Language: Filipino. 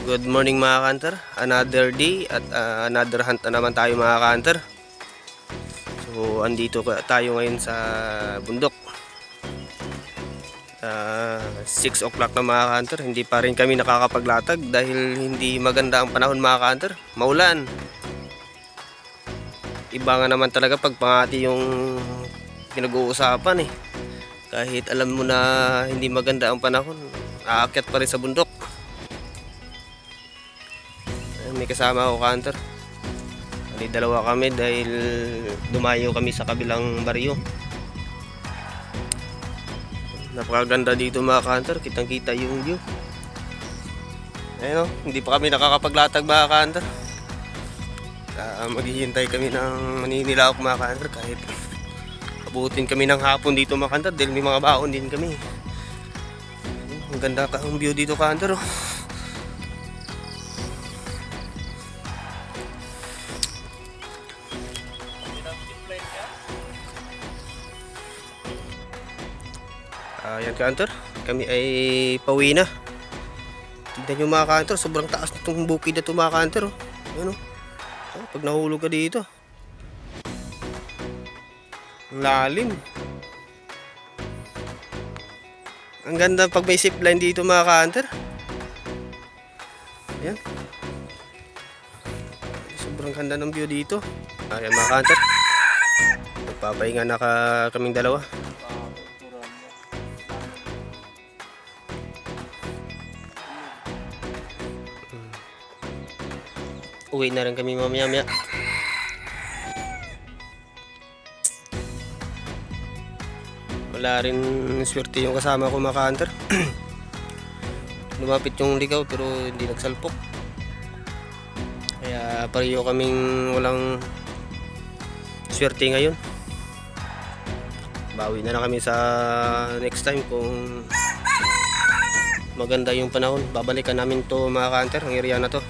Good morning mga ka-hunter. Another day at another hunt na naman tayo mga ka-hunter. So andito tayo ngayon sa bundok. 6 o'clock na mga ka-hunter. Hindi pa rin kami nakakapaglatag dahil hindi maganda ang panahon mga ka-hunter. Maulan. Iba nga naman talaga pag pangati yung pinag-uusapan eh. Kahit alam mo na hindi maganda ang panahon, aakyat pa rin sa bundok. May kasama ako ka-hunter. Dalawa kami dahil dumayo kami sa kabilang baryo. Napakaganda dito mga ka-hunter, kitang kita yung view. Ayun o, hindi pa kami nakakapaglatag mga ka-hunter. Maghihintay kami ng maninilaok mga ka-hunter kahit abutin kami ng hapon dito mga ka-hunter dahil may mga baon din kami. Ang ganda ang view dito ka-hunter oh. Ayan ka-hunter, kami ay pauwi na. Tignan nyo mga ka-hunter, sobrang taas na itong bukid na ito mga ka-hunter oh. Ayan, oh. Pag nahulog ka dito, ang lalim. Ang ganda pag may zipline dito mga ka-hunter. Ayan, sobrang ganda ng view dito. Ayan mga ka-hunter, magpapahinga na kaming dalawa. Uwi na rin kami mamaya-maya. Wala rin swerte yung kasama ko mga ka-hunter. Lumapit yung ligaw pero hindi nagsalpok. Kaya pareho kaming walang swerte ngayon. Bawi na lang kami sa next time kung maganda yung panahon. Babalikan namin to mga ka-hunter, ang area na to.